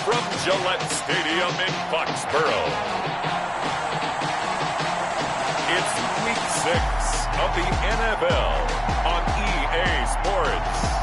from Gillette Stadium in Foxborough. It's Week 6 of the NFL on EA Sports.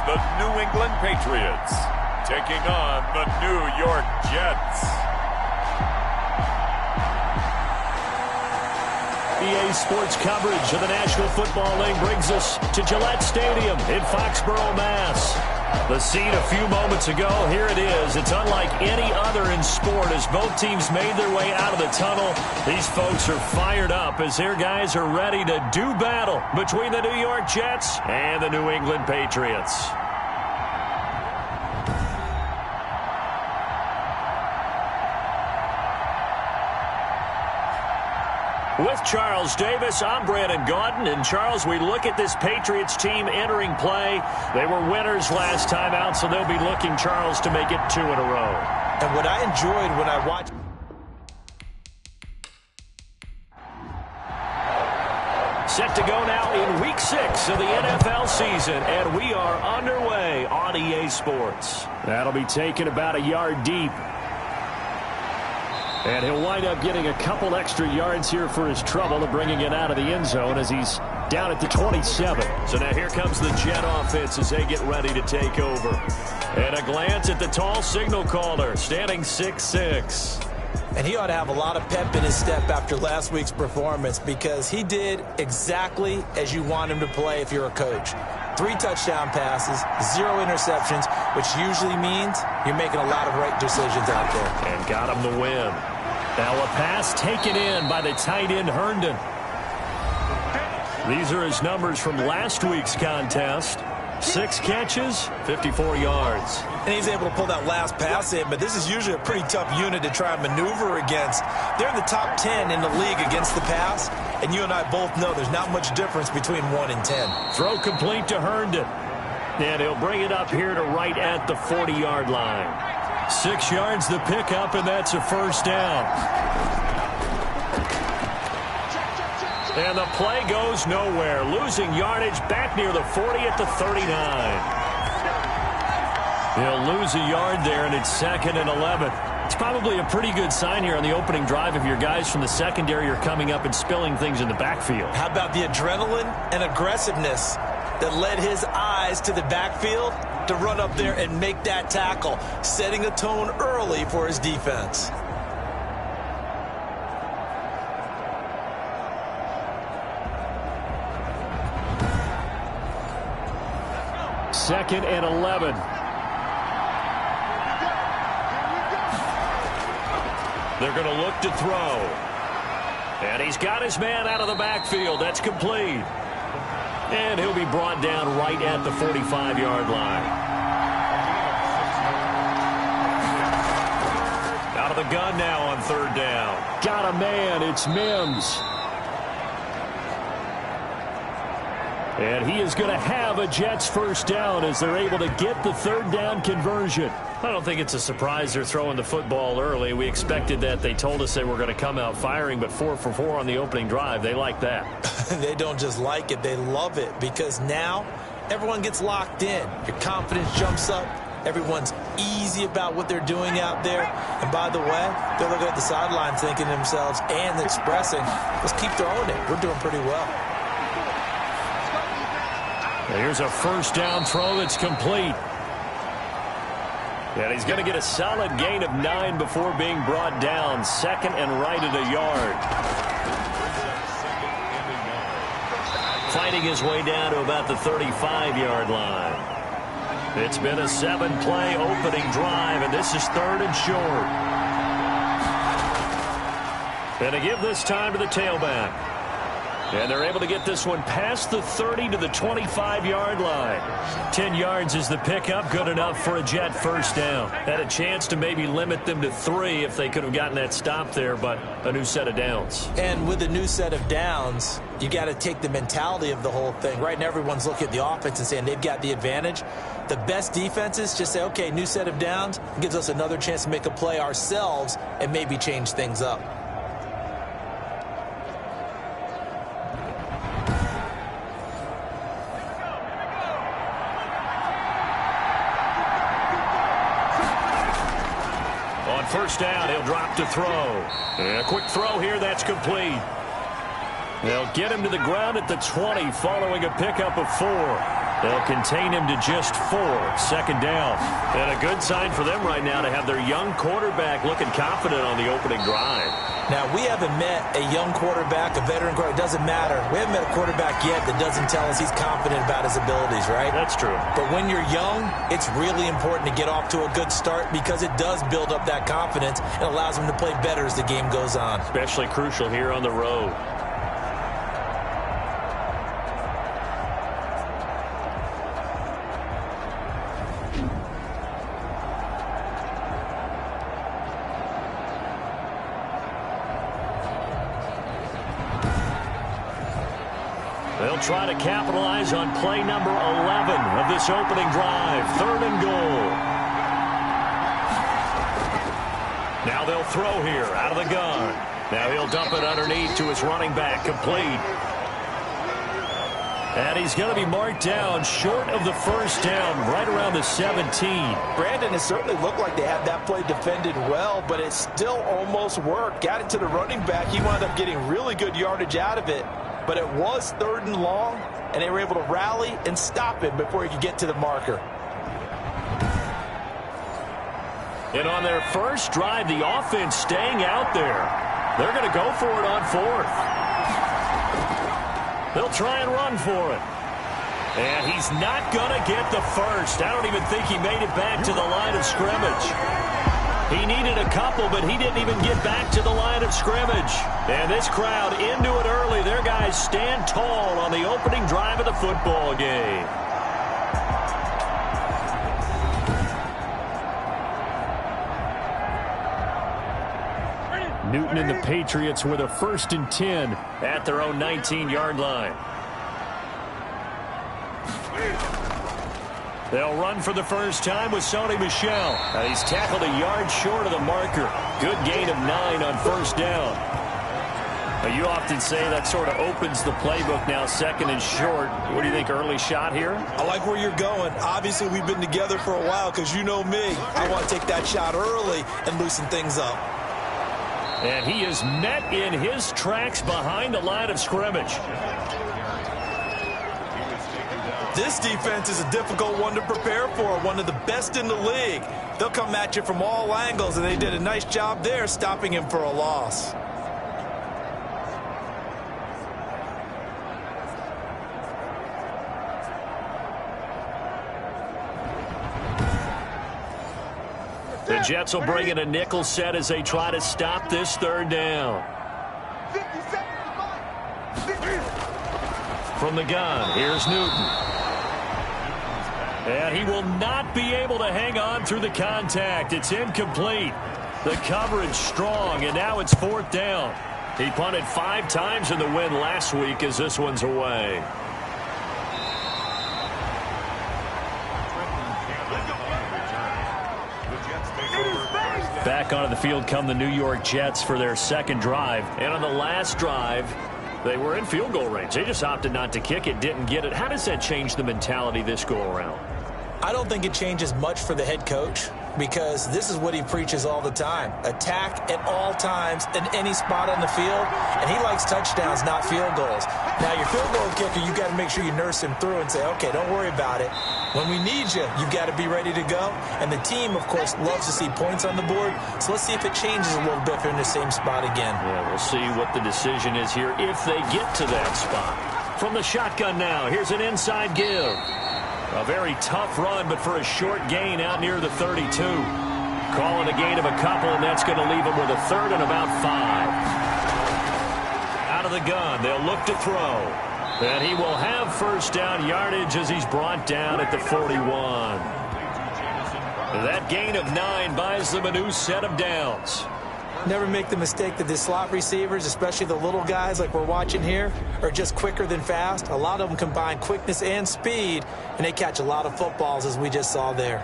The New England Patriots taking on the New York Jets. EA Sports coverage of the National Football League brings us to Gillette Stadium in Foxborough, Mass. The scene a few moments ago, here it is. It's unlike any other in sport as both teams made their way out of the tunnel. These folks are fired up as their guys are ready to do battle between the New York Jets and the New England Patriots. With Charles Davis, I'm Brandon Gaudin. And, Charles, we look at this Patriots team entering play. They were winners last time out, so they'll be looking, Charles, to make it 2 in a row. And what I enjoyed when I watched... Set to go now in Week 6 of the NFL season, and we are underway on EA Sports. That'll be taken about a yard deep. And he'll wind up getting a couple extra yards here for his trouble of bringing it out of the end zone as he's down at the 27. So now here comes the Jet offense as they get ready to take over. And a glance at the tall signal caller, standing 6'6". And he ought to have a lot of pep in his step after last week's performance because he did exactly as you want him to play if you're a coach. 3 touchdown passes, 0 interceptions, which usually means you're making a lot of right decisions out there. And got him the win. Now a pass taken in by the tight end Herndon. These are his numbers from last week's contest. 6 catches, 54 yards. And he's able to pull that last pass in, but this is usually a pretty tough unit to try and maneuver against. They're in the top 10 in the league against the pass, and you and I both know there's not much difference between 1 and 10. Throw complete to Herndon. And he'll bring it up here to right at the 40-yard line. 6 yards the pickup, and that's a first down. And the play goes nowhere. Losing yardage back near the 40 at the 39. He'll lose a yard there, and it's 2nd and 11. It's probably a pretty good sign here on the opening drive if your guys from the secondary are coming up and spilling things in the backfield. How about the adrenaline and aggressiveness that led his eyes to the backfield to run up there and make that tackle, setting a tone early for his defense. Second and 11. They're going to look to throw. And he's got his man out of the backfield. That's complete. And he'll be brought down right at the 45-yard line. Out of the gun now on 3rd down. Got a man. It's Mims. And he is going to have a Jets first down as they're able to get the 3rd down conversion. I don't think it's a surprise they're throwing the football early. We expected that. They told us they were going to come out firing, but 4 for 4 on the opening drive. They like that. They don't just like it. They love it because now everyone gets locked in. Your confidence jumps up. Everyone's easy about what they're doing out there. And by the way, they're looking at the sideline thinking to themselves and expressing, let's keep throwing it. We're doing pretty well. Here's a first down throw that's complete. And he's going to get a solid gain of 9 before being brought down. 2nd and right at a yard. Fighting his way down to about the 35-yard line. It's been a 7-play opening drive, and this is 3rd and short. And to give this time to the tailback. And they're able to get this one past the 30 to the 25-yard line. 10 yards is the pickup, good enough for a Jet first down. Had a chance to maybe limit them to 3 if they could have gotten that stop there, but a new set of downs. And with a new set of downs, you got to take the mentality of the whole thing. Right now, everyone's looking at the offense and saying they've got the advantage. The best defenses just say, okay, new set of downs, gives us another chance to make a play ourselves and maybe change things up. First down, he'll drop to throw. And a quick throw here, that's complete. They'll get him to the ground at the 20 following a pickup of 4. They'll contain him to just 4. Second down. And a good sign for them right now to have their young quarterback looking confident on the opening drive. Now, we haven't met a young quarterback, a veteran quarterback. It doesn't matter. We haven't met a quarterback yet that doesn't tell us he's confident about his abilities, right? That's true. But when you're young, it's really important to get off to a good start because it does build up that confidence and allows him to play better as the game goes on. Especially crucial here on the road. They'll try to capitalize on play number 11 of this opening drive. 3rd and goal. Now they'll throw here out of the gun. Now he'll dump it underneath to his running back. Complete. And he's going to be marked down short of the first down, right around the 17. Brandon, it certainly looked like they had that play defended well, but it still almost worked. Got it to the running back. He wound up getting really good yardage out of it. But it was 3rd and long, and they were able to rally and stop him before he could get to the marker. And on their first drive, the offense staying out there. They're going to go for it on 4th. They'll try and run for it. And he's not going to get the first. I don't even think he made it back to the line of scrimmage. He needed a couple, but he didn't even get back to the line of scrimmage. And this crowd into it early. Their guys stand tall on the opening drive of the football game. Newton and the Patriots with a 1st and 10 at their own 19-yard line. They'll run for the first time with Sony Michel. He's tackled a yard short of the marker. Good gain of 9 on first down. You often say that sort of opens the playbook now, 2nd and short. What do you think, early shot here? I like where you're going. Obviously, we've been together for a while because you know me. I want to take that shot early and loosen things up. And he is met in his tracks behind the line of scrimmage. This defense is a difficult one to prepare for, one of the best in the league. They'll come at you from all angles, and they did a nice job there stopping him for a loss. The Jets will bring in a nickel set as they try to stop this 3rd down. From the gun, here's Newton. And he will not be able to hang on through the contact. It's incomplete. The coverage strong, and now it's 4th down. He punted 5 times in the win last week as this one's away. Back onto the field come the New York Jets for their 2nd drive. And on the last drive, they were in field goal range. They just opted not to kick it, didn't get it. How does that change the mentality this go around? I don't think it changes much for the head coach because this is what he preaches all the time. Attack at all times in any spot on the field, and he likes touchdowns, not field goals. Now, your field goal kicker, you've got to make sure you nurse him through and say, okay, don't worry about it. When we need you, you've got to be ready to go. And the team, of course, loves to see points on the board. So let's see if it changes a little bit if they're in the same spot again. Yeah, we'll see what the decision is here if they get to that spot. From the shotgun now, here's an inside give. A very tough run, but for a short gain out near the 32. Calling a gain of a couple, and that's going to leave him with a 3rd and about 5. Out of of the gun. They'll look to throw. And he will have first down yardage as he's brought down at the 41. That gain of 9 buys them a new set of downs. Never make the mistake that the slot receivers, especially the little guys like we're watching here, are just quicker than fast. A lot of them combine quickness and speed, and they catch a lot of footballs, as we just saw there.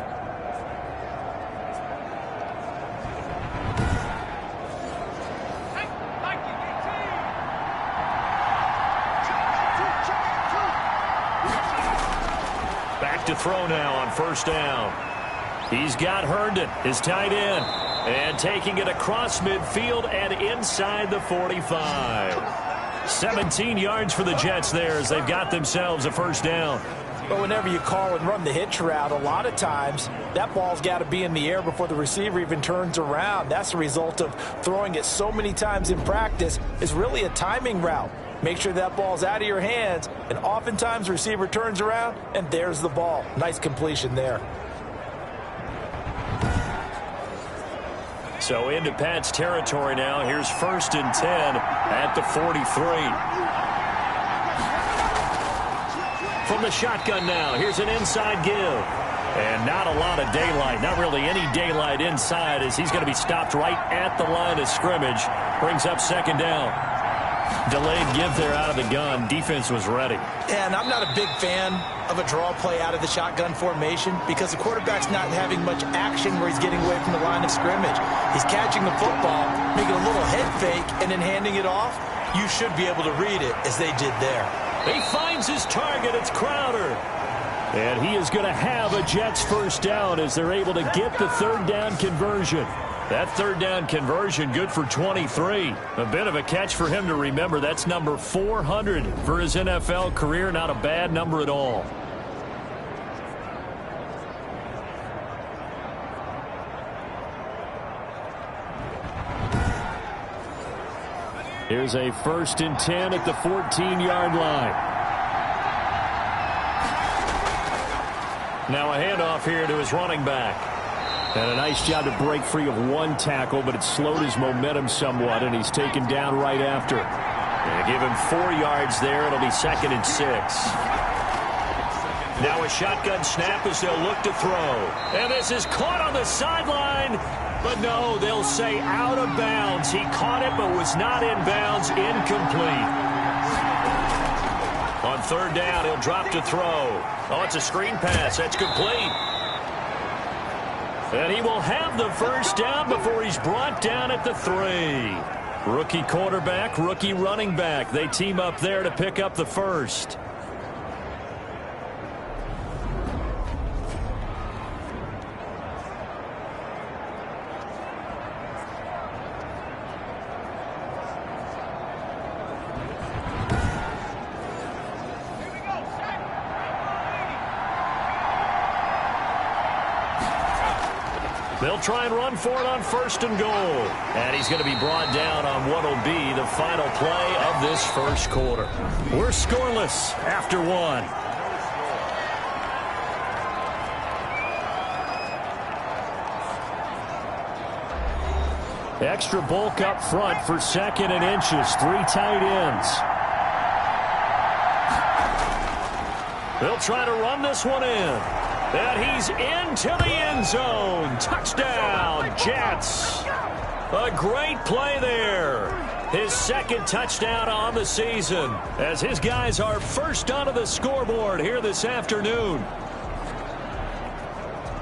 Back to throw now on first down. He's got Herndon, his tight end. And taking it across midfield and inside the 45. 17 yards for the Jets there as they've got themselves a first down. But whenever you call and run the hitch route, a lot of times that ball's got to be in the air before the receiver even turns around. That's the result of throwing it so many times in practice. It's really a timing route. Make sure that ball's out of your hands, and oftentimes the receiver turns around, and there's the ball. Nice completion there. So into Pat's territory now. Here's first and 10 at the 43. From the shotgun now, here's an inside give. And not a lot of daylight, not really any daylight inside as he's going to be stopped right at the line of scrimmage. Brings up second down. Delayed give there out of the gun. Defense was ready. And I'm not a big fan of a draw play out of the shotgun formation because the quarterback's not having much action where he's getting away from the line of scrimmage. He's catching the football, making a little head fake, and then handing it off. You should be able to read it as they did there. He finds his target. It's Crowder. And he is going to have a Jets first down as they're able to get the third down conversion. That third down conversion good for 23. A bit of a catch for him to remember. That's number 400 for his NFL career. Not a bad number at all. Here's a first and 10 at the 14-yard line. Now a handoff here to his running back. And a nice job to break free of one tackle, but it slowed his momentum somewhat, and he's taken down right after. And give him 4 yards there. It'll be second and 6. Now a shotgun snap as they'll look to throw. And this is caught on the sideline. But no, they'll say out of bounds. He caught it but was not in bounds. Incomplete. On third down, he'll drop to throw. Oh, it's a screen pass. That's complete. And he will have the first down before he's brought down at the 3. Rookie quarterback, rookie running back. They team up there to pick up the first. They'll try and run for it on first and goal. And he's going to be brought down on what will be the final play of this first quarter. We're scoreless after one. Extra bulk up front for second and inches. 3 tight ends. They'll try to run this one in. And he's into the end zone. Touchdown, Jets. A great play there. His second touchdown on the season as his guys are first onto the scoreboard here this afternoon.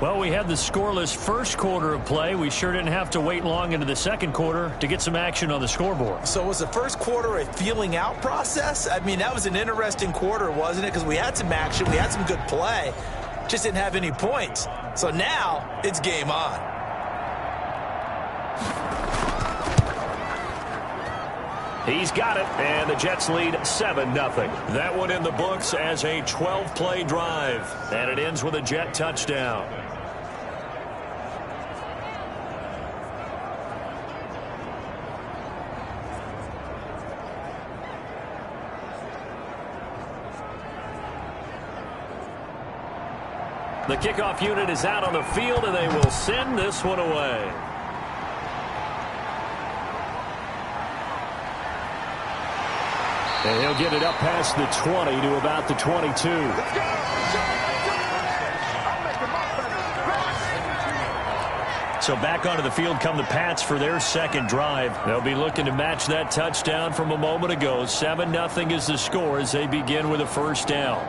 Well, we had the scoreless first quarter of play. We sure didn't have to wait long into the second quarter to get some action on the scoreboard. So was the first quarter a feeling out process? I mean, that was an interesting quarter, wasn't it? Because we had some action. We had some good play. Just didn't have any points. So now it's game on. He's got it, and the Jets lead 7-0. That one in the books as a 12-play drive, and it ends with a Jet touchdown. The kickoff unit is out on the field, and they will send this one away. And he'll get it up past the 20 to about the 22. So back onto the field come the Pats for their second drive. They'll be looking to match that touchdown from a moment ago. 7-0 is the score as they begin with a first down.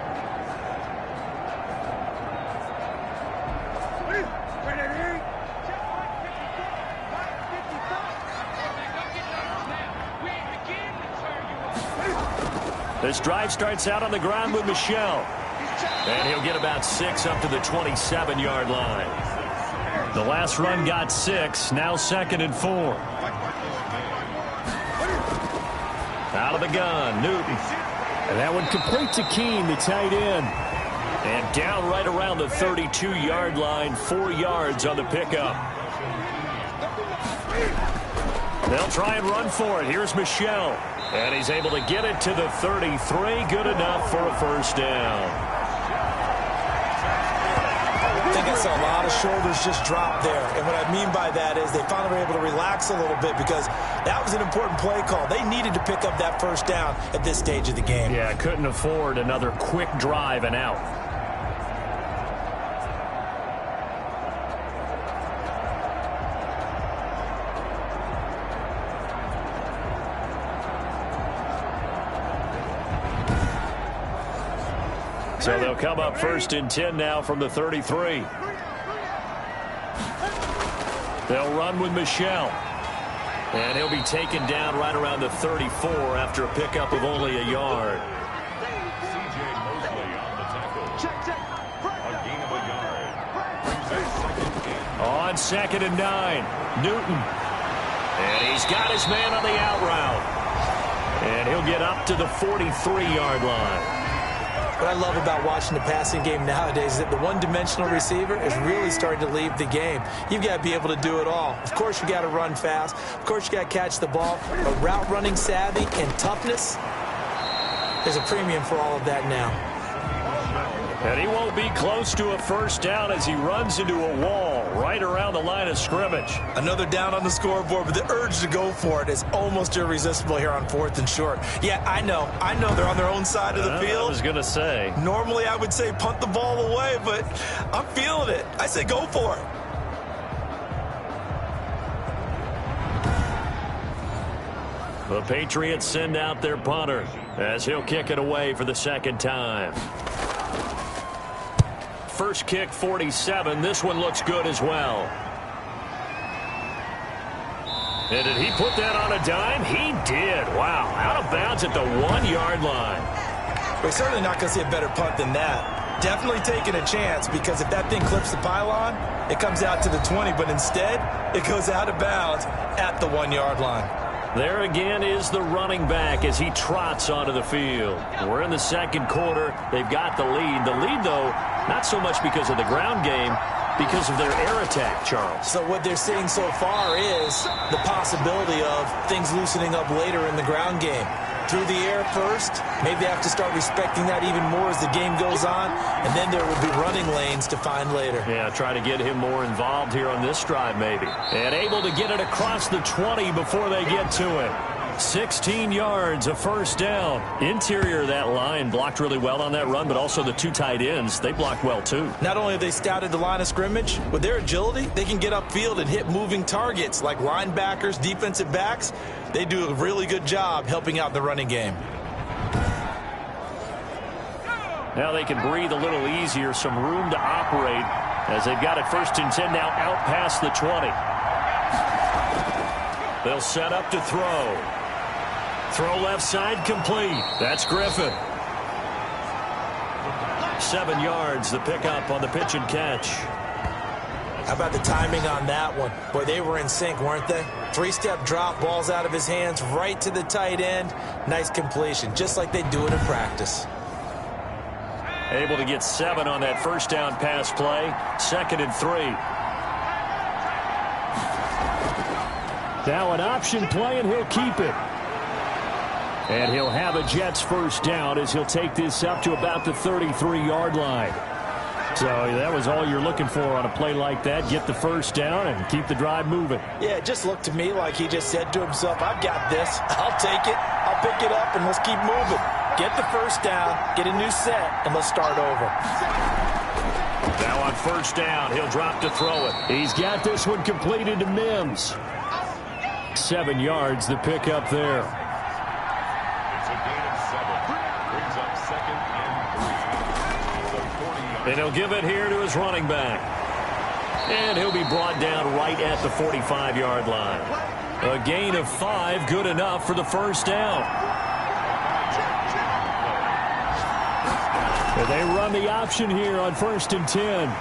This drive starts out on the ground with Michel. And he'll get about 6 up to the 27-yard line. The last run got 6, now 2nd and 4. Out of the gun, Newton. And that one complete to Keene, the tight end. And down right around the 32-yard line, 4 yards on the pickup. They'll try and run for it. Here's Michel. And he's able to get it to the 33. Good enough for a first down. I think I saw a lot of shoulders just drop there. And what I mean by that is they finally were able to relax a little bit because that was an important play call. They needed to pick up that first down at this stage of the game. Yeah, couldn't afford another quick drive and out. So they'll come up 1st and 10 now from the 33. They'll run with Michel. And he'll be taken down right around the 34 after a pickup of only a yard. On 2nd and 9, Newton. And he's got his man on the out route. And he'll get up to the 43-yard line. What I love about watching the passing game nowadays is that the one-dimensional receiver is really starting to leave the game. You've got to be able to do it all. Of course, you got to run fast. Of course, you got to catch the ball. But route running savvy and toughness, there's a premium for all of that now. And he won't be close to a first down as he runs into a wall right around the line of scrimmage. Another down on the scoreboard, but the urge to go for it is almost irresistible here on 4th and short. Yeah, I know they're on their own side of the field. I was going to say. Normally I would say punt the ball away, but I'm feeling it. I say go for it. The Patriots send out their punter as he'll kick it away for the second time. First kick, 47. This one looks good as well. And did he put that on a dime? He did. Wow. Out of bounds at the 1-yard line. We're certainly not going to see a better punt than that. Definitely taking a chance because if that thing clips the pylon, it comes out to the 20. But instead, it goes out of bounds at the 1-yard line. There again is the running back as he trots onto the field. We're in the second quarter. They've got the lead. The lead, though, not so much because of the ground game, because of their air attack, Charles. So what they're seeing so far is the possibility of things loosening up later in the ground game. Through the air first, maybe they have to start respecting that even more as the game goes on, and then there will be running lanes to find later. Yeah, try to get him more involved here on this drive maybe. And able to get it across the 20 before they get to it. 16 yards, a first down. Interior of that line blocked really well on that run, but also the 2 tight ends, they blocked well too. Not only have they scouted the line of scrimmage, with their agility, they can get upfield and hit moving targets like linebackers, defensive backs. They do a really good job helping out the running game. Now they can breathe a little easier, some room to operate as they've got it 1st and 10 now out past the 20. They'll set up to throw. Throw left side complete. That's Griffin. 7 yards, the pickup on the pitch and catch. How about the timing on that one? Boy, they were in sync, weren't they? 3-step drop, balls out of his hands, right to the tight end. Nice completion, just like they do it in practice. Able to get 7 on that first down pass play. 2nd and 3. Now an option play, and he'll keep it. And he'll have a Jets first down as he'll take this up to about the 33-yard line. So that was all you're looking for on a play like that. Get the first down and keep the drive moving. Yeah, it just looked to me like he just said to himself, I've got this. I'll take it. I'll pick it up, and let's keep moving. Get the first down, get a new set, and let's start over. Now on first down, he'll drop to throw it. He's got this one completed to Mims. 7 yards, the pickup there. It's a gain of 7. Brings up 2nd and 3. And he'll give it here to his running back. And he'll be brought down right at the 45-yard line. A gain of 5, good enough for the first down. And they run the option here on 1st and 10.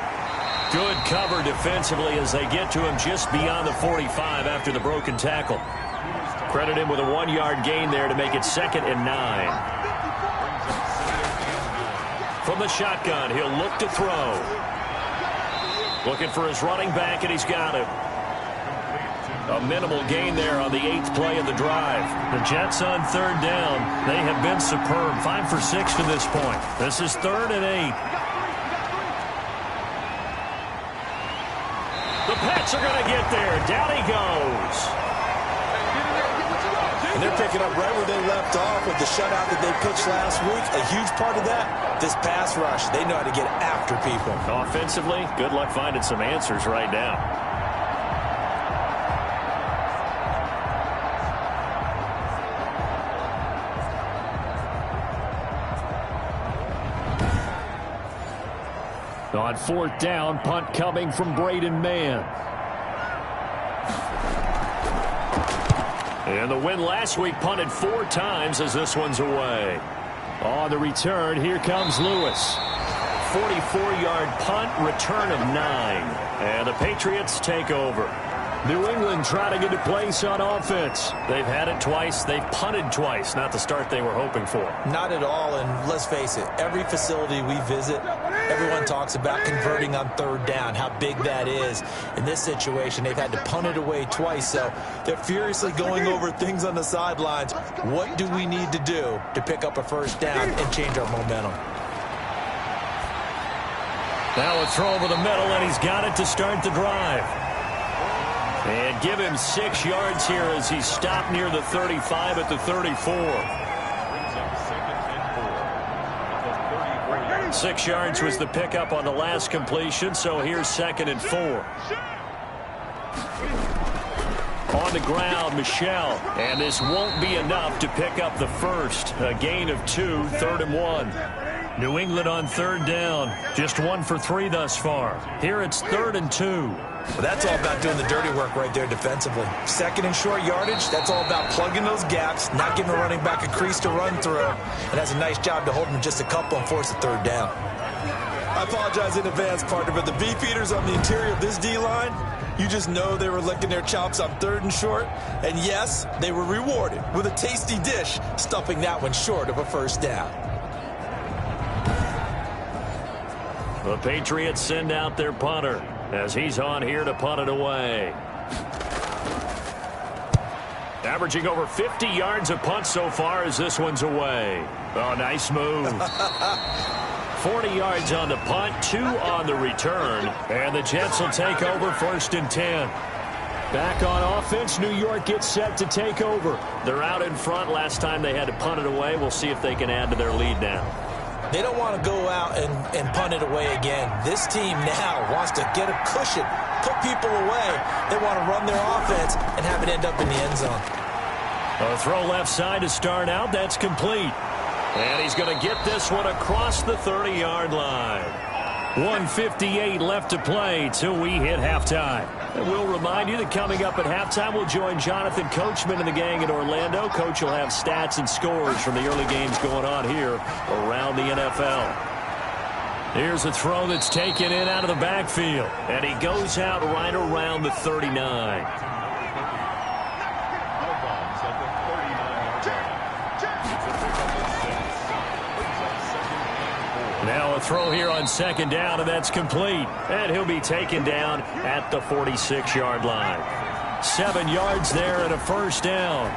Good cover defensively as they get to him just beyond the 45 after the broken tackle. Credit him with a 1-yard gain there to make it 2nd and 9. From the shotgun, he'll look to throw. Looking for his running back, and he's got it. A minimal gain there on the 8th play of the drive. The Jets on 3rd down. They have been superb. 5 for 6 to this point. This is 3rd and 8. The Pats are going to get there. Down he goes. And they're picking up right where they left off with the shutout that they pitched last week. A huge part of that, this pass rush. They know how to get after people. Offensively, good luck finding some answers right now. On 4th down, punt coming from Braden Mann. And the win last week punted 4 times as this one's away. On the return, here comes Lewis. 44-yard punt, return of 9. And the Patriots take over. New England trying to get a place on offense. They've had it twice. They've punted twice. Not the start they were hoping for. Not at all, and let's face it, every facility we visit, everyone talks about converting on 3rd down, how big that is. In this situation, they've had to punt it away twice, so they're furiously going over things on the sidelines. What do we need to do to pick up a first down and change our momentum? Now a throw over the middle, and he's got it to start the drive. And give him 6 yards here as he's stopped near the 35 at the 34. 6 yards was the pickup on the last completion, so here's 2nd and 4. On the ground, Michel. And this won't be enough to pick up the first. A gain of 2, 3rd and 1. New England on 3rd down. Just 1 for 3 thus far. Here it's 3rd and 2. Well, that's all about doing the dirty work right there defensively. 2nd and short yardage, that's all about plugging those gaps, not giving a running back a crease to run through, and that's a nice job to hold him just a couple and force a 3rd down. I apologize in advance, partner, but the beefeaters on the interior of this D-line, you just know they were licking their chops on 3rd and short, and yes, they were rewarded with a tasty dish, stuffing that one short of a first down. The Patriots send out their punter as he's on here to punt it away. Averaging over 50 yards a punt so far as this one's away. Oh, nice move. 40 yards on the punt, 2 on the return. And the Jets will take over 1st and 10. Back on offense, New York gets set to take over. They're out in front. Last time they had to punt it away. We'll see if they can add to their lead now. They don't want to go out and punt it away again. This team now wants to get a cushion, put people away. They want to run their offense and have it end up in the end zone. A throw left side to start out. That's complete. And he's going to get this one across the 30-yard line. 1:58 left to play till we hit halftime. And we'll remind you that coming up at halftime, we'll join Jonathan Coachman and the gang in Orlando. Coach will have stats and scores from the early games going on here around the NFL. Here's a throw that's taken in out of the backfield. And he goes out right around the 39. Now a throw here on 2nd down, and that's complete. And he'll be taken down at the 46-yard line. 7 yards there and a first down.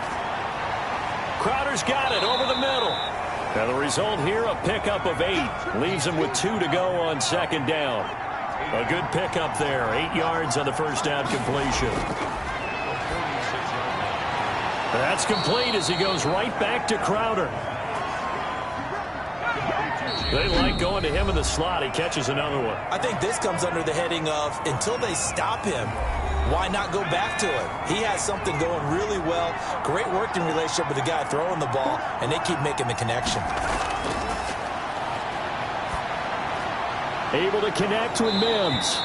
Crowder's got it over the middle. And the result here, a pickup of 8. Leaves him with 2 to go on 2nd down. A good pickup there. 8 yards on the first down completion. That's complete as he goes right back to Crowder. They like going to him in the slot. He catches another one. I think this comes under the heading of until they stop him, why not go back to him? He has something going really well. Great working relationship with the guy throwing the ball, and they keep making the connection. Able to connect with Mims.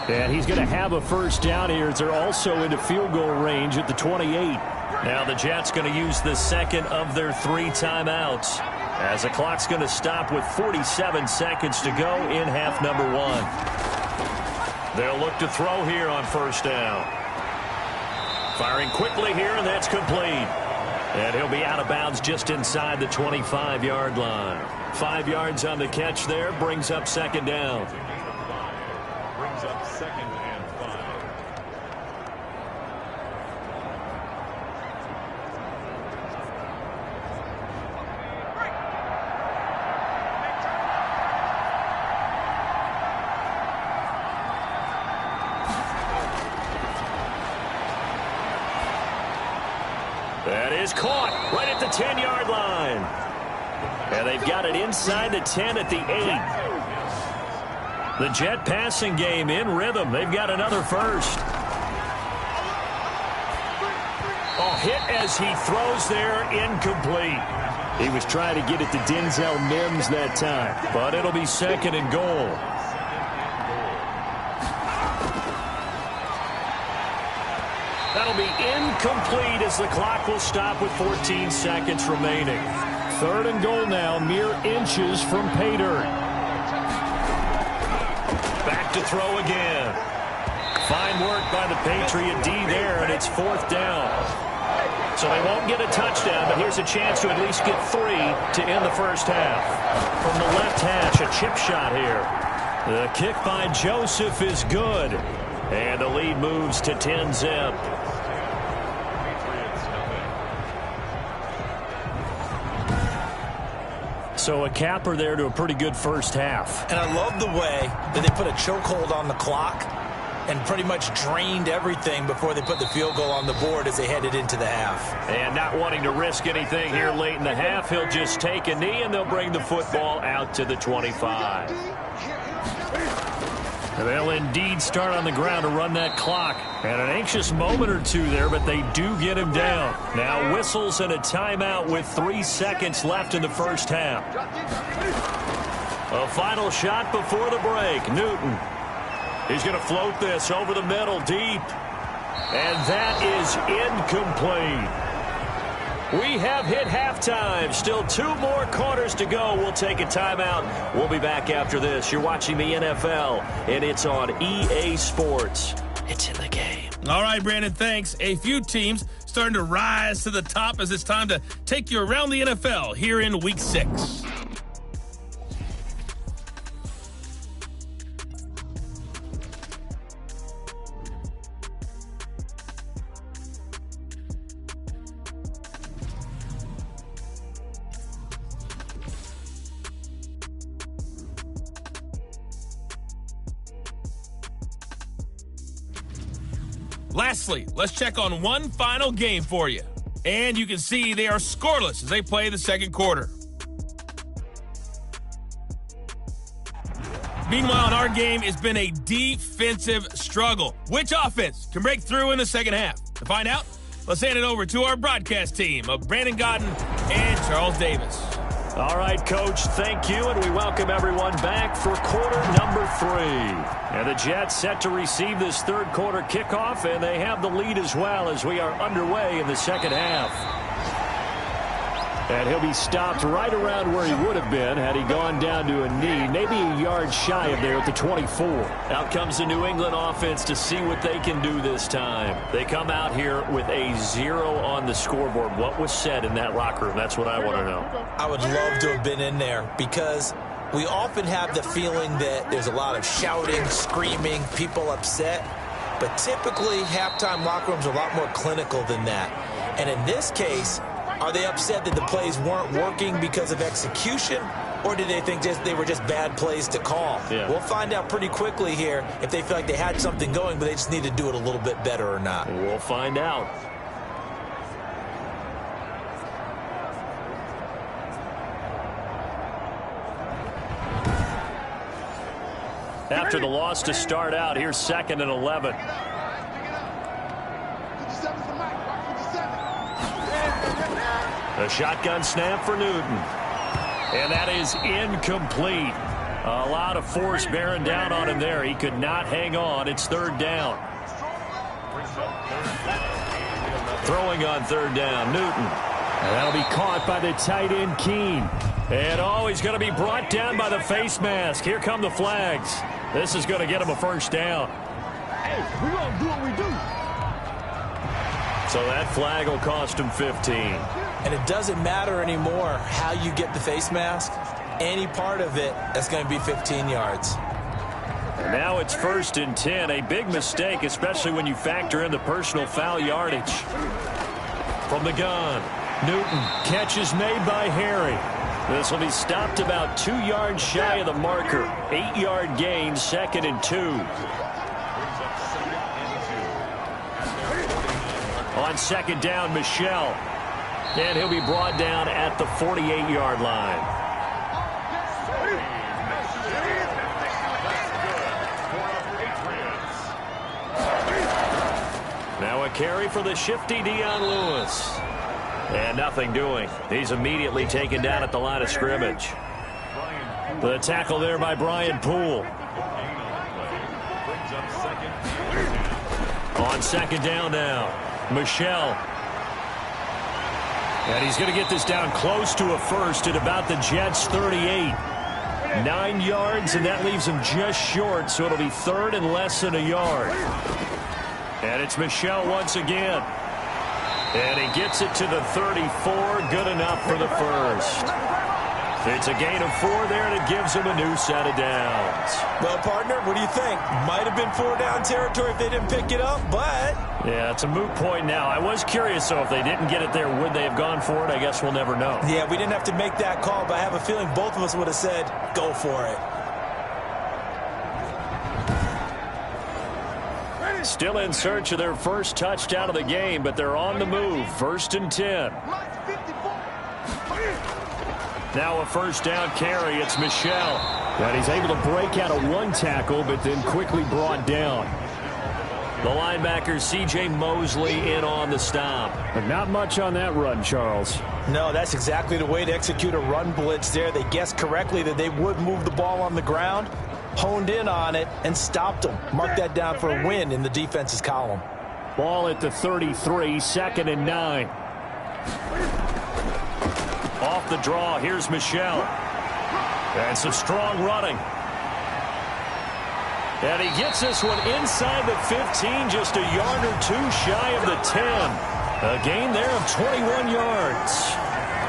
And he's going to have a first down here as they're also into field goal range at the 28. Now the Jets going to use the second of their 3 timeouts, as the clock's going to stop with 47 seconds to go in half number 1. They'll look to throw here on first down. Firing quickly here, and that's complete. And he'll be out of bounds just inside the 25-yard line. 5 yards on the catch there, brings up second down. Brings up second and 5. That is caught right at the 10-yard line. And they've got it inside the 10 at the 8. The Jet passing game in rhythm. They've got another first. Oh, hit as he throws there, incomplete. He was trying to get it to Denzel Mims that time, but it'll be second and goal. That'll be incomplete as the clock will stop with 14 seconds remaining. Third and goal now, mere inches from pay dirt. Back to throw again. Fine work by the Patriot D there, and it's fourth down. So they won't get a touchdown, but here's a chance to at least get 3 to end the first half. From the left hash, a chip shot here. The kick by Joseph is good. And the lead moves to 10-zip. So a capper there to a pretty good first half. And I love the way that they put a chokehold on the clock and pretty much drained everything before they put the field goal on the board as they headed into the half. And not wanting to risk anything here late in the half, he'll just take a knee and they'll bring the football out to the 25. They'll indeed start on the ground to run that clock. And an anxious moment or two there, but they do get him down. Now whistles and a timeout with 3 seconds left in the first half. A final shot before the break. Newton. He's going to float this over the middle deep. And that is incomplete. We have hit halftime. Still 2 more quarters to go. We'll take a timeout. We'll be back after this. You're watching the NFL, and it's on EA Sports. It's in the game. All right, Brandon, thanks. A few teams starting to rise to the top as it's time to take you around the NFL here in Week 6. Lastly, let's check on one final game for you. And you can see they are scoreless as they play the second quarter. Meanwhile, in our game, it's been a defensive struggle. Which offense can break through in the second half? To find out, let's hand it over to our broadcast team of Brandon Godden and Charles Davis. All right, Coach, thank you, and we welcome everyone back for quarter number 3. And the Jets set to receive this third quarter kickoff, and they have the lead as well as we are underway in the second half. And he'll be stopped right around where he would have been had he gone down to a knee, maybe a yard shy of there at the 24. Out comes the New England offense to see what they can do this time. They come out here with a 0 on the scoreboard. What was said in that locker room? That's what I want to know. I would love to have been in there because we often have the feeling that there's a lot of shouting, screaming, people upset. But typically, halftime locker rooms are a lot more clinical than that. And in this case, are they upset that the plays weren't working because of execution, or do they think they were just bad plays to call? Yeah. We'll find out pretty quickly here if they feel like they had something going, but they just need to do it a little bit better or not. We'll find out. after the loss to start out. Here's 2nd and 11. A shotgun snap for Newton. And that is incomplete. A lot of force bearing down on him there. He could not hang on. It's 3rd down. Throwing on 3rd down, Newton. And that'll be caught by the tight end, Keene. And he's going to be brought down by the face mask. Here come the flags. This is going to get him a 1st down. Hey, we're going to do what we do. So that flag will cost him 15. And it doesn't matter anymore how you get the face mask. Any part of it, that's going to be 15 yards. And now it's 1st and 10. A big mistake, especially when you factor in the personal foul yardage. From the gun, Newton. Catch is made by Harry. This will be stopped about 2 yards shy of the marker. 8-yard gain, 2nd and 2. On 2nd down, Michel. And he'll be brought down at the 48-yard line. Now a carry for the shifty Dion Lewis. And nothing doing. He's immediately taken down at the line of scrimmage. The tackle there by Brian Poole. On 2nd down now, Michel. And he's going to get this down close to a 1st at about the Jets' 38. 9 yards, and that leaves him just short, so it'll be 3rd and less than a yard. And it's Michel once again. And he gets it to the 34. Good enough for the 1st. It's a gain of 4 there, and it gives him a new set of downs. Well, partner, what do you think? Might have been 4-down territory if they didn't pick it up, but... Yeah, it's a moot point now. I was curious, though, if they didn't get it there, would they have gone for it? I guess we'll never know. Yeah, we didn't have to make that call, but I have a feeling both of us would have said, go for it. Still in search of their 1st touchdown of the game, but they're on the move. 1st and 10. Now a 1st down carry. It's Michel. And he's able to break out of 1 tackle, but then quickly brought down. The linebacker, C.J. Mosley, in on the stop. But not much on that run, Charles. No, that's exactly the way to execute a run blitz there. They guessed correctly that they would move the ball on the ground, honed in on it, and stopped them. Mark that down for a win in the defense's column. Ball at the 33, 2nd and 9. Off the draw, here's Michel. And some strong running. And he gets this one inside the 15, just a yard or 2 shy of the 10. A gain there of 21 yards.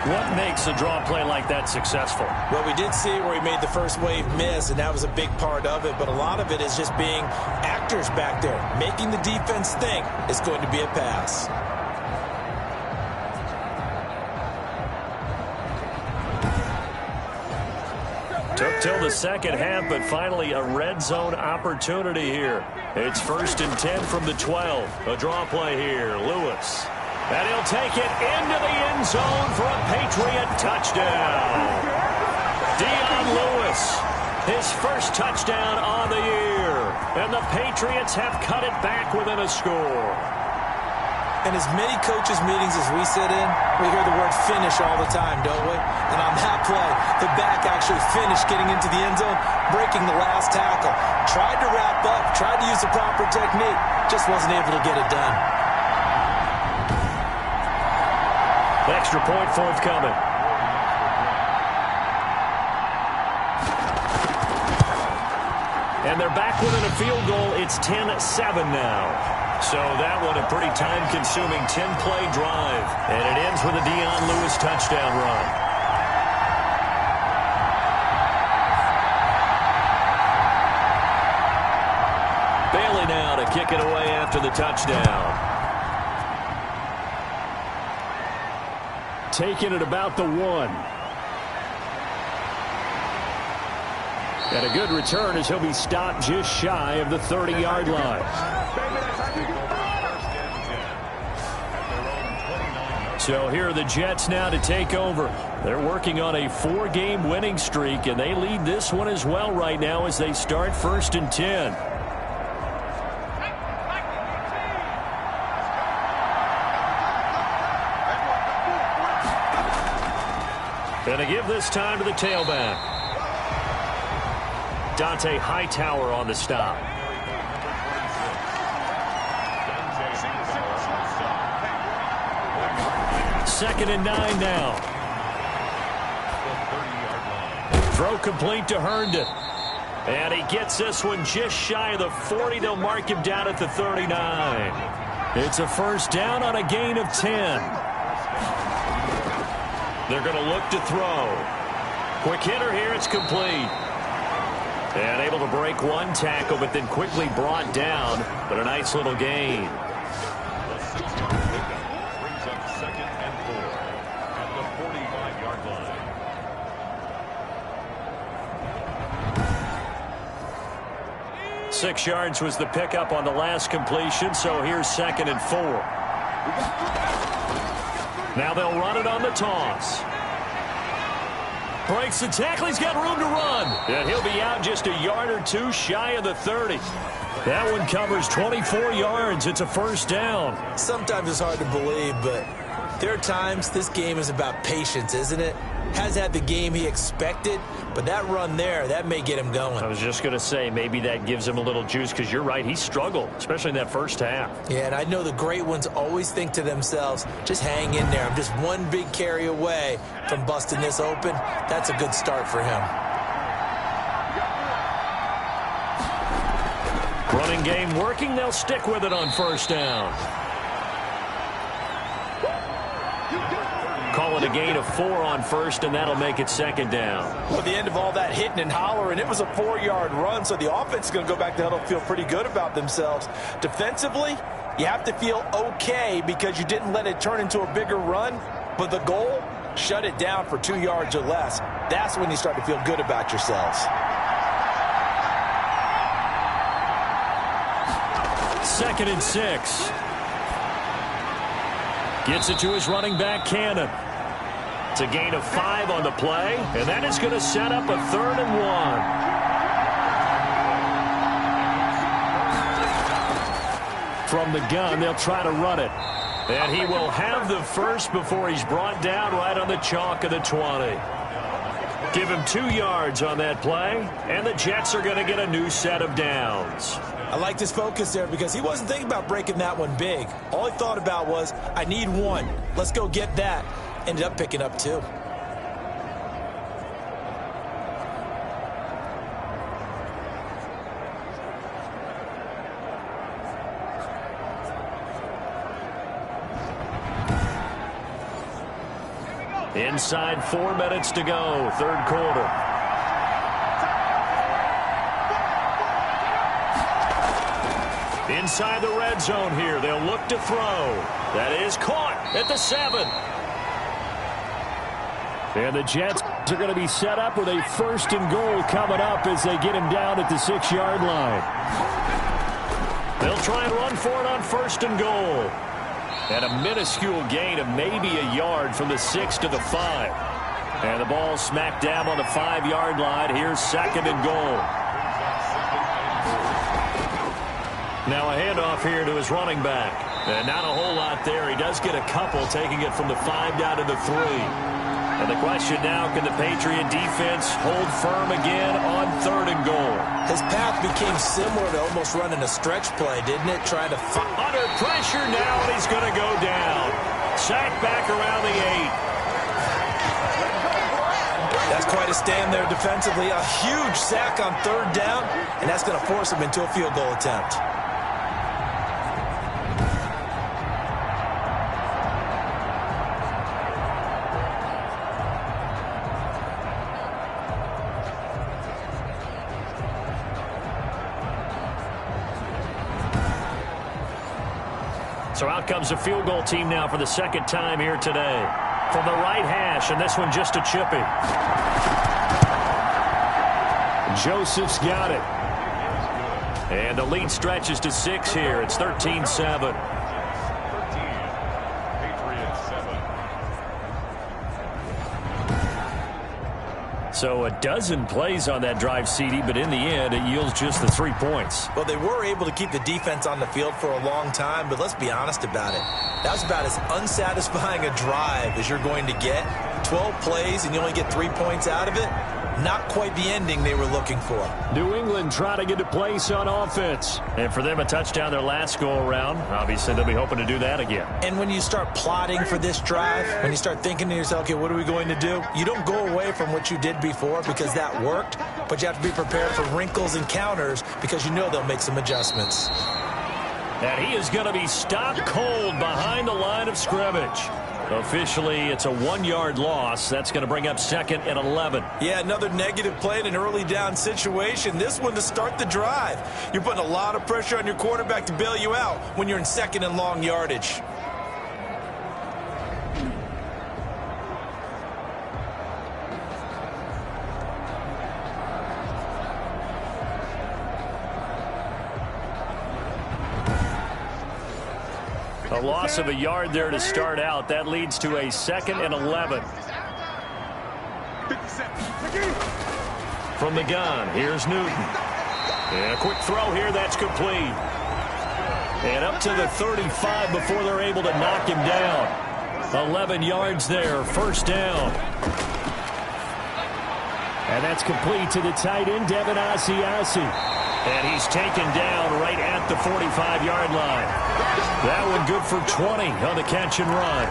What makes a draw play like that successful? Well, we did see where he made the first wave miss, and that was a big part of it. But a lot of it is just being actors back there, making the defense think it's going to be a pass. Took till the second half, but finally a red zone opportunity here. It's 1st and 10 from the 12. A draw play here. Lewis. And he'll take it into the end zone for a Patriot touchdown. Dion Lewis, his 1st touchdown on the year. And the Patriots have cut it back within a score. In as many coaches' meetings as we sit in, we hear the word finish all the time, don't we? And on that play, the back actually finished getting into the end zone, breaking the last tackle. Tried to wrap up, tried to use the proper technique, just wasn't able to get it done. Extra point forthcoming. And they're back within a field goal. It's 10-7 now. So that one a pretty time-consuming 10-play drive. And it ends with a Dion Lewis touchdown run. Bailey now to kick it away after the touchdown. Taking it about the 1. And a good return as he'll be stopped just shy of the 30-yard line. So here are the Jets now to take over. They're working on a 4-game winning streak, and they lead this one as well right now as they start 1st and 10. And to give this time to the tailback. Dante Hightower on the stop. Second and 9 now. Throw complete to Herndon. And he gets this one just shy of the 40. They'll mark him down at the 39. It's a first down on a gain of 10. They're going to look to throw. Quick hitter here. It's complete. And able to break one tackle, but then quickly brought down. But a nice little gain. Brings up 2nd and 4 at the 45-yard line. 6 yards was the pickup on the last completion, so here's 2nd and 4. Now they'll run it on the toss. Breaks the tackle. He's got room to run. And he'll be out just a yard or two shy of the 30. That one covers 24 yards. It's a first down. Sometimes it's hard to believe, but there are times this game is about patience, isn't it? Has had the game he expected, but that run there, that may get him going. I was just going to say, maybe that gives him a little juice, because you're right, he struggled, especially in that first half. Yeah, and I know the great ones always think to themselves, just hang in there. I'm just one big carry away from busting this open. That's a good start for him. Running game working. They'll stick with it on first down. Call it a gain of 4 on first, and that'll make it 2nd down. Well, at the end of all that hitting and hollering, it was a 4-yard run, so the offense is going to go back to huddle, feel pretty good about themselves. Defensively, you have to feel okay because you didn't let it turn into a bigger run, but the goal, shut it down for 2 yards or less. That's when you start to feel good about yourselves. 2nd and 6. Gets it to his running back, Cannon. It's a gain of 5 on the play, and that is going to set up a 3rd and 1. From the gun, they'll try to run it. And he will have the first before he's brought down right on the chalk of the 20. Give him 2 yards on that play, and the Jets are going to get a new set of downs. I liked his focus there because he wasn't thinking about breaking that one big. All he thought about was, I need 1. Let's go get that. Ended up picking up 2. Inside 4 minutes to go, 3rd quarter. Inside the red zone here. They'll look to throw. That is caught at the 7. And the Jets are going to be set up with a 1st and goal coming up as they get him down at the 6-yard line. They'll try and run for it on 1st and goal. And a minuscule gain of maybe a yard from the 6 to the 5. And the ball smacked down on the 5-yard line. Here's 2nd and goal. Now a handoff here to his running back. And not a whole lot there. He does get a couple, taking it from the 5 down to the 3. And the question now, can the Patriot defense hold firm again on 3rd and goal? His path became similar to almost running a stretch play, didn't it? Trying to under pressure now, and he's going to go down. Sack back around the 8. That's quite a stand there defensively. A huge sack on 3rd down, and that's going to force him into a field goal attempt. So out comes the field goal team now for the 2nd time here today. From the right hash, and this one just a chippy. Joseph's got it. And the lead stretches to 6 here. It's 13-7. 13. Patriots 7. So a dozen plays on that drive, CD, but in the end, it yields just the 3 points. Well, they were able to keep the defense on the field for a long time, but let's be honest about it. That was about as unsatisfying a drive as you're going to get. 12 plays and you only get 3 points out of it. Not quite the ending they were looking for. New England trying to get a place on offense. And for them, a touchdown their last go-around. Obviously, they'll be hoping to do that again. And when you start plotting for this drive, when you start thinking to yourself, okay, what are we going to do? You don't go away from what you did before because that worked, but you have to be prepared for wrinkles and counters because you know they'll make some adjustments. And he is going to be stopped cold behind the line of scrimmage. Officially, it's a 1-yard loss. That's going to bring up 2nd and 11. Yeah, another negative play in an early down situation. This one to start the drive. You're putting a lot of pressure on your quarterback to bail you out when you're in 2nd and long yardage. A loss of a yard there to start out. That leads to a 2nd and 11. From the gun, here's Newton. And a quick throw here, that's complete. And up to the 35 before they're able to knock him down. 11 yards there, first down. And that's complete to the tight end, Devin Asiasi. And he's taken down right at the 45-yard line. That one good for 20 on the catch and run.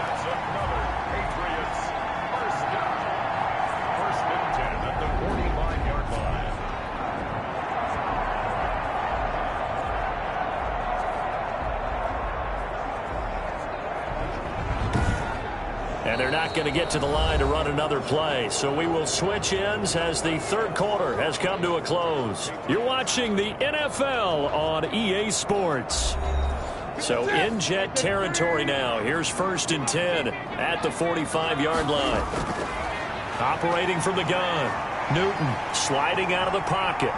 That's another Patriots first down. 1st and 10 at the 45-yard line. And they're not going to get to the line to run another play. So we will switch ends as the 3rd quarter has come to a close. You're watching the NFL on EA Sports. So in Jet territory now. Here's 1st and 10 at the 45-yard line. Operating from the gun. Newton sliding out of the pocket.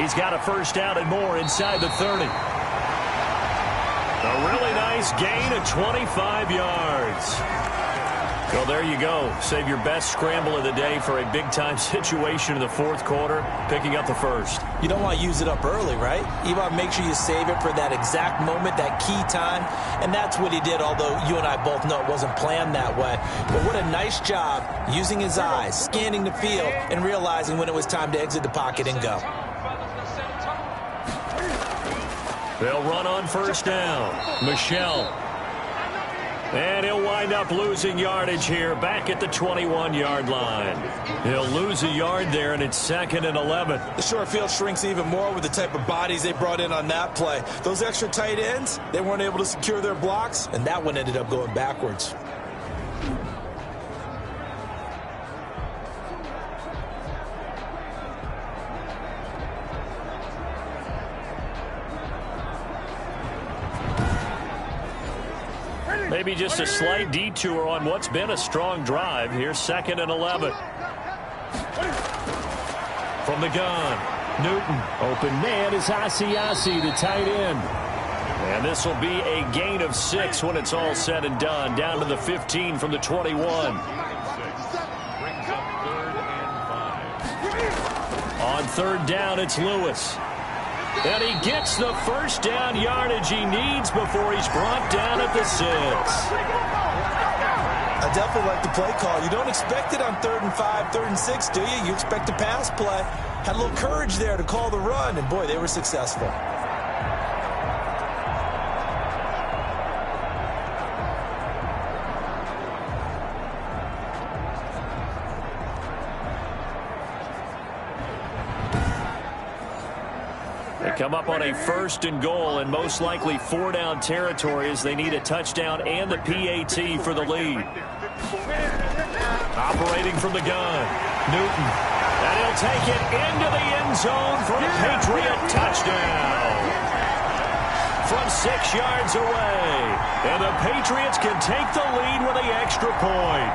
He's got a first down and more inside the 30. A really nice gain of 25 yards. Well, there you go. Save your best scramble of the day for a big-time situation in the 4th quarter, picking up the 1st. You don't want to use it up early, right? You want to make sure you save it for that exact moment, that key time. And that's what he did, although you and I both know it wasn't planned that way. But what a nice job using his eyes, scanning the field, and realizing when it was time to exit the pocket and go. They'll run on first down. Michelle. And he'll wind up losing yardage here back at the 21-yard line. He'll lose a yard there, and it's 2nd and 11. The short field shrinks even more with the type of bodies they brought in on that play. Those extra tight ends, they weren't able to secure their blocks, and that one ended up going backwards. Maybe just a slight detour on what's been a strong drive. Here's 2nd and 11. From the gun, Newton. Open man is Asiasi, the tight end. And this will be a gain of 6 when it's all said and done. Down to the 15 from the 21. Brings up 3rd and 5. On 3rd down, it's Lewis. And he gets the first down yardage he needs before he's brought down at the 6. I definitely like the play call. You don't expect it on 3rd and 5, 3rd and 6, do you? You expect a pass play. Had a little courage there to call the run, and boy, they were successful. Come up on a 1st and goal and most likely 4-down territory as they need a touchdown and the PAT for the lead. Operating from the gun, Newton. And he'll take it into the end zone for a Patriot touchdown. From 6 yards away. And the Patriots can take the lead with the extra point.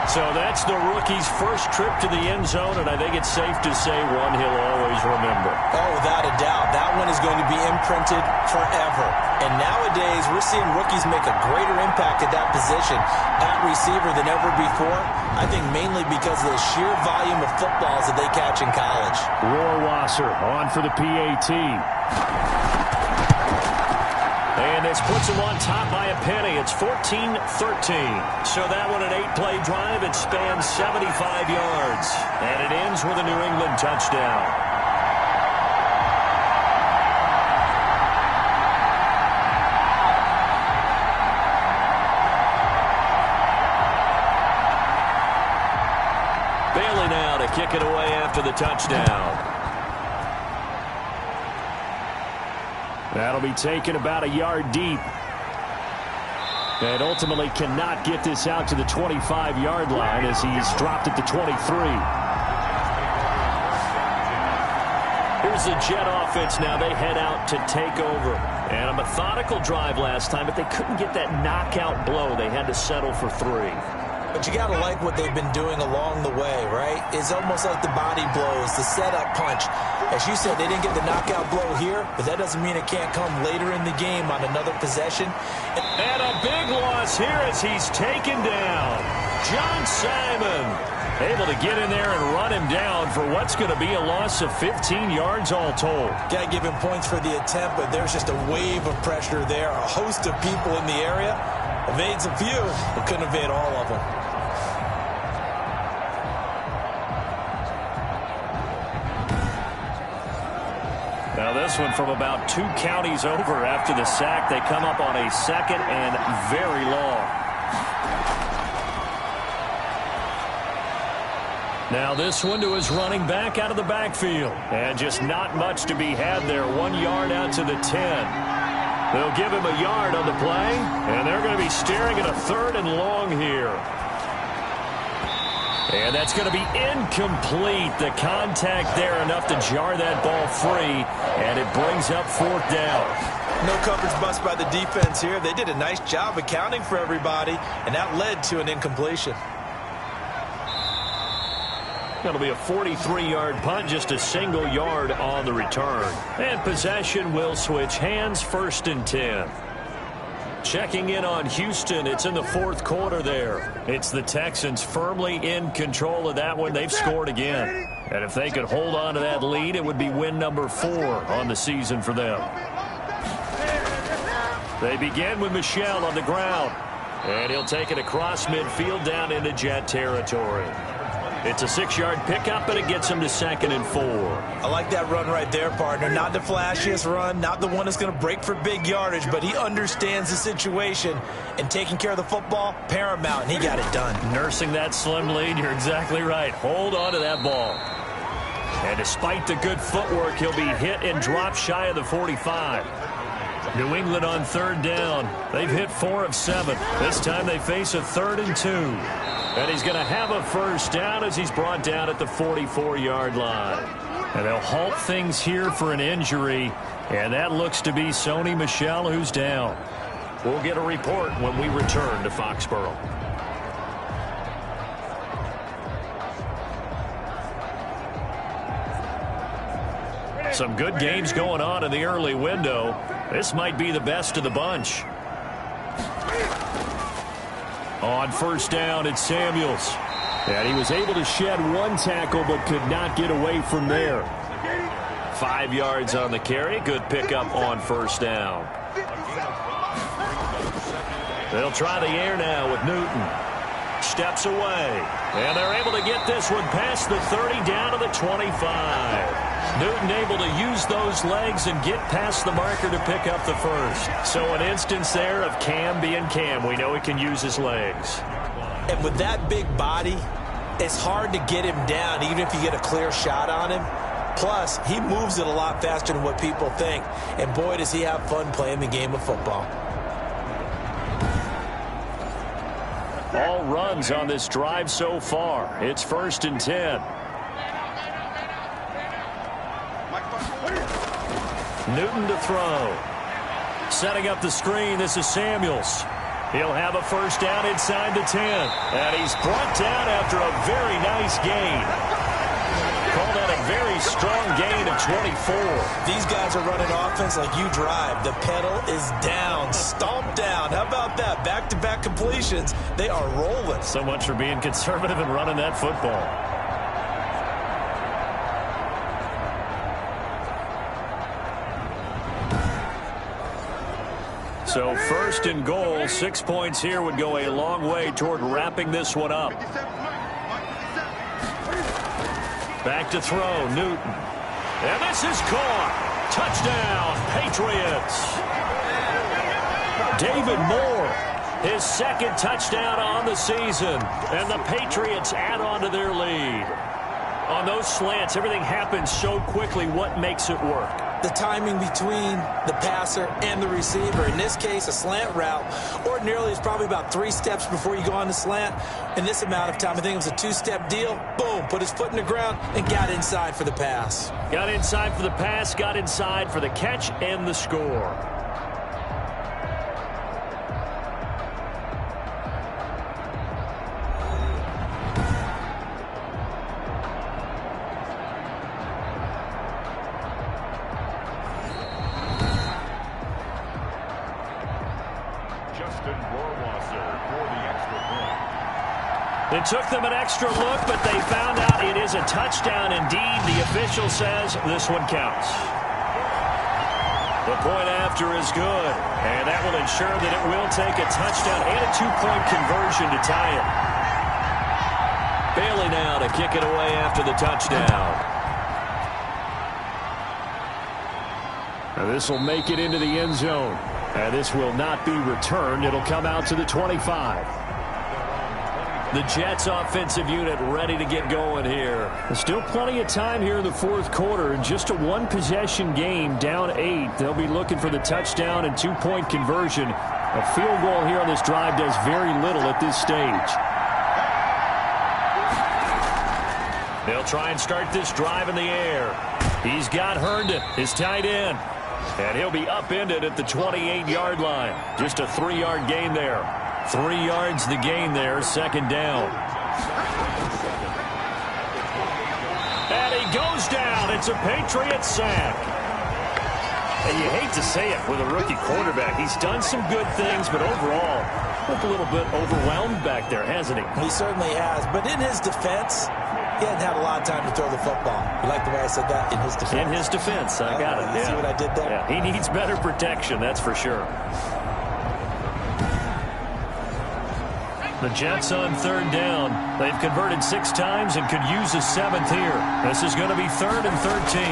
So that's the rookie's first trip to the end zone, and I think it's safe to say one he'll always remember. Oh, without a doubt. That one is going to be imprinted forever. And nowadays, we're seeing rookies make a greater impact at that position at receiver than ever before. I think mainly because of the sheer volume of footballs that they catch in college. Rohrwasser on for the PAT. And this puts them on top by a penny. It's 14-13. So that one an 8-play drive. It spans 75 yards. And it ends with a New England touchdown. Bailey now to kick it away after the touchdown. That'll be taken about a yard deep. And ultimately cannot get this out to the 25-yard line as he's dropped it to 23. Here's the Jet offense now. They head out to take over. And a methodical drive last time, but they couldn't get that knockout blow. They had to settle for 3. But you got to like what they've been doing along the way, right? It's almost like the body blows, the setup punch. As you said, they didn't get the knockout blow here, but that doesn't mean it can't come later in the game on another possession. And a big loss here as he's taken down. John Simon able to get in there and run him down for what's going to be a loss of 15 yards all told. Got to give him points for the attempt, but there's just a wave of pressure there. A host of people in the area. Evades a few, but couldn't evade all of them. Now this one from about 2 counties over after the sack. They come up on a 2nd and very long. Now this one to his running back out of the backfield. And just not much to be had there. 1 yard out to the 10. They'll give him a yard on the play, and they're going to be staring at a 3rd and long here. And that's going to be incomplete. The contact there enough to jar that ball free, and it brings up 4th down. No coverage bust by the defense here. They did a nice job accounting for everybody, and that led to an incompletion. That'll be a 43-yard punt, just a single yard on the return. And possession will switch hands, 1st and 10. Checking in on Houston, it's in the 4th quarter there. It's the Texans firmly in control of that one. They've scored again. And if they could hold on to that lead, it would be win number 4 on the season for them. They begin with Michel on the ground. And he'll take it across midfield down into Jet territory. It's a 6-yard pickup, and it gets him to 2nd and 4. I like that run right there, partner. Not the flashiest run, not the one that's going to break for big yardage, but he understands the situation, and taking care of the football, paramount, and he got it done. Nursing that slim lead, you're exactly right. Hold on to that ball. And despite the good footwork, he'll be hit and drop shy of the 45. New England on 3rd down. They've hit 4 of 7. This time they face a 3rd and 2. And he's going to have a 1st down as he's brought down at the 44-yard line. And they'll halt things here for an injury. And that looks to be Sony Michel, who's down. We'll get a report when we return to Foxborough. Some good games going on in the early window. This might be the best of the bunch. On 1st down, it's Samuels. And he was able to shed 1 tackle but could not get away from there. 5 yards on the carry. Good pickup on 1st down. They'll try the air now with Newton. Steps away. And they're able to get this one past the 30 down to the 25. Newton able to use those legs and get past the marker to pick up the 1st. So an instance there of Cam being Cam. We know he can use his legs. And with that big body, it's hard to get him down even if you get a clear shot on him. Plus, he moves it a lot faster than what people think. And boy, does he have fun playing the game of football. All runs on this drive so far. It's 1st and 10. Newton to throw. Setting up the screen, this is Samuels. He'll have a first down inside the 10. And he's brought down after a very nice gain. Call that a very strong gain of 24. These guys are running offense like you drive. The pedal is down, stomped down. How about that? Back-to-back completions. They are rolling. So much for being conservative and running that football. So first and goal, 6 points here would go a long way toward wrapping this one up. Back to throw, Newton. And this is caught. Touchdown, Patriots. David Moore, his second touchdown on the season. And the Patriots add on to their lead. On those slants, everything happens so quickly. What makes it work? The timing between the passer and the receiver. In this case, a slant route ordinarily is probably about 3 steps before you go on the slant. In this amount of time, I think it was a 2-step deal. Boom, put his foot in the ground and got inside for the pass. Got inside for the pass, got inside for the catch and the score. It took them an extra look, but they found out it is a touchdown indeed. The official says this one counts. The point after is good, and that will ensure that it will take a touchdown and a 2-point conversion to tie it. Bailey now to kick it away after the touchdown. Now this will make it into the end zone. And this will not be returned. It'll come out to the 25. The Jets offensive unit ready to get going here. There's still plenty of time here in the fourth quarter. In just a 1-possession game, down 8. They'll be looking for the touchdown and 2-point conversion. A field goal here on this drive does very little at this stage. They'll try and start this drive in the air. He's got Herndon, his tight end. And he'll be upended at the 28-yard line. Just a 3-yard gain there. 3 yards the gain there, second down. And he goes down. It's a Patriots sack. And you hate to say it with a rookie quarterback. He's done some good things, but overall, looked a little bit overwhelmed back there, hasn't he? He certainly has. But in his defense, he hadn't had a lot of time to throw the football. You like the way I said that? In his defense. In his defense. I got it. You see what I did there? Yeah, he needs better protection, that's for sure. The Jets on third down. They've converted 6 times and could use a 7th here. This is going to be 3rd and 13.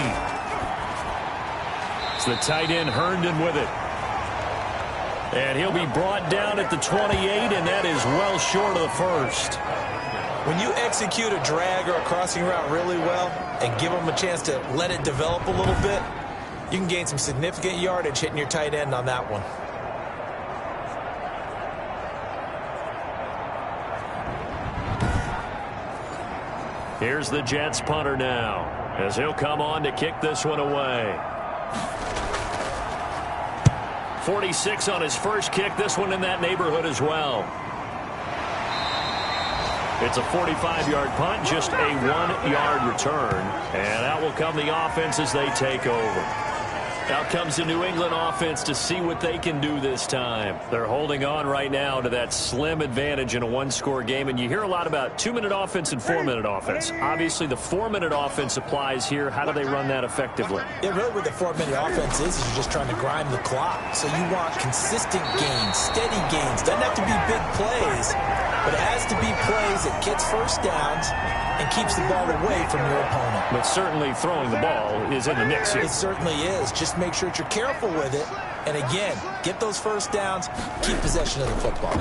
It's the tight end Herndon with it. And he'll be brought down at the 28, and that is well short of the first. When you execute a drag or a crossing route really well and give them a chance to let it develop a little bit, you can gain some significant yardage hitting your tight end on that one. Here's the Jets punter now, as he'll come on to kick this one away. 46 on his first kick, this one in that neighborhood as well. It's a 45-yard punt, just a 1-yard return. And out will come the offense as they take over. Out comes the New England offense to see what they can do this time. They're holding on right now to that slim advantage in a 1-score game. And you hear a lot about 2-minute offense and 4-minute offense. Obviously, the 4-minute offense applies here. How do they run that effectively? Yeah, really what the 4-minute offense is you're just trying to grind the clock. So you want consistent gains, steady gains. Doesn't have to be big plays, but it has to be plays that gets first downs and keeps the ball away from your opponent. But certainly throwing the ball is in the mix here. It certainly is. Just make sure that you're careful with it. And again, get those first downs, keep possession of the football.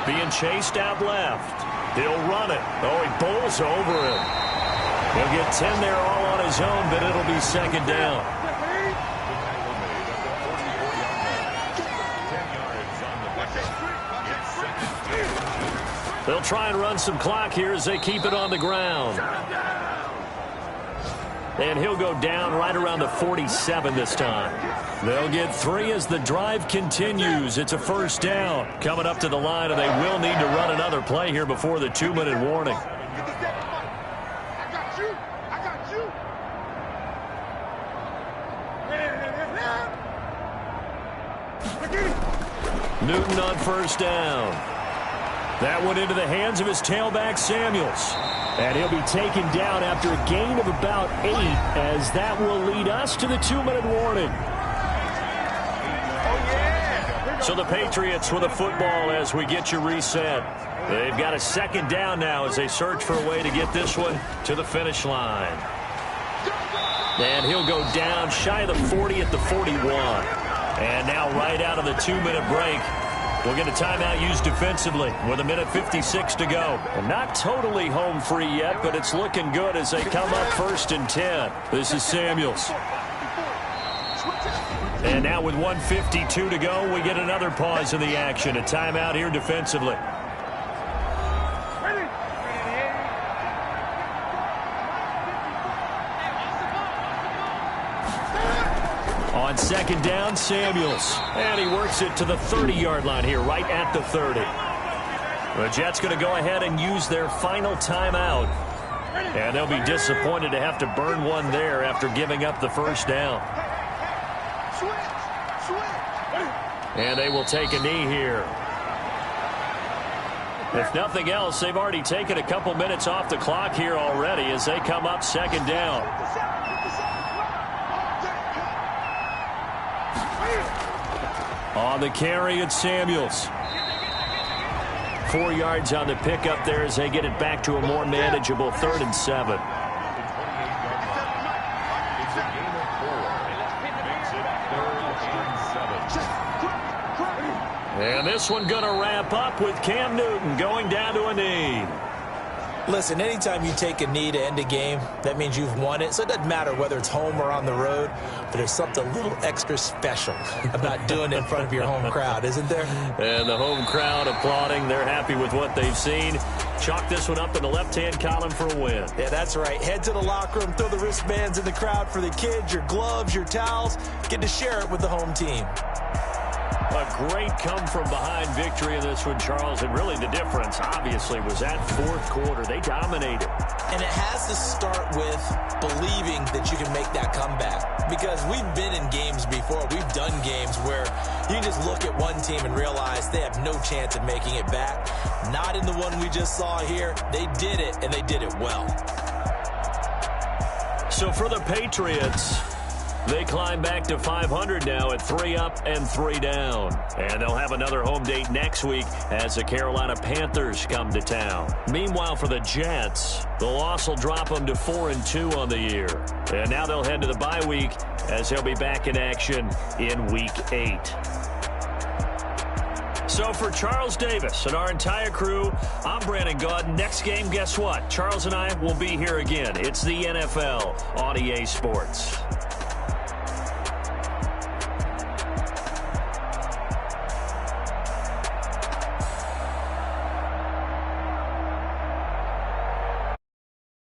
Being chased out left. He'll run it. Oh, he bowls over it. He'll get 10 there all on his own, but it'll be second down. They'll try and run some clock here as they keep it on the ground. And he'll go down right around the 47 this time. They'll get 3 as the drive continues. It's a first down. Coming up to the line, and they will need to run another play here before the 2-minute warning. Newton on first down. That went into the hands of his tailback, Samuels. And he'll be taken down after a gain of about 8, as that will lead us to the 2-minute warning. So the Patriots with a football as we get you reset. They've got a second down now as they search for a way to get this one to the finish line. And he'll go down shy of the 40 at the 41. And now right out of the 2-minute break, we'll get a timeout used defensively with 1:56 to go. And not totally home free yet, but it's looking good as they come up 1st and 10. This is Samuels. And now with 1:52 to go, we get another pause in the action. A timeout here defensively. On second down, Samuels. And he works it to the 30-yard line here, right at the 30. The Jets going to go ahead and use their final timeout. And they'll be disappointed to have to burn one there after giving up the first down. And they will take a knee here. If nothing else, they've already taken a couple minutes off the clock here already as they come up second down. On the carry, it's Samuels. 4 yards on the pickup there as they get it back to a more manageable 3rd and 7. And this one going to wrap up with Cam Newton going down to a knee. Listen, anytime you take a knee to end a game, that means you've won it. So it doesn't matter whether it's home or on the road, but there's something a little extra special about doing it in front of your home crowd, isn't there? And the home crowd applauding. They're happy with what they've seen. Chalk this one up in the left-hand column for a win. Yeah, that's right. Head to the locker room, throw the wristbands in the crowd for the kids, your gloves, your towels. Get to share it with the home team. A great come-from-behind victory in this one, Charles. And really the difference, obviously, was that 4th quarter. They dominated. And it has to start with believing that you can make that comeback. Because we've been in games before. We've done games where you can just look at one team and realize they have no chance of making it back. Not in the one we just saw here. They did it, and they did it well. So for the Patriots, they climb back to 500 now at 3 up and 3 down. And they'll have another home date next week as the Carolina Panthers come to town. Meanwhile, for the Jets, the loss will drop them to 4-2 on the year. And now they'll head to the bye week as they'll be back in action in Week 8. So for Charles Davis and our entire crew, I'm Brandon Gaudin. Next game, guess what? Charles and I will be here again. It's the NFL on EA Sports.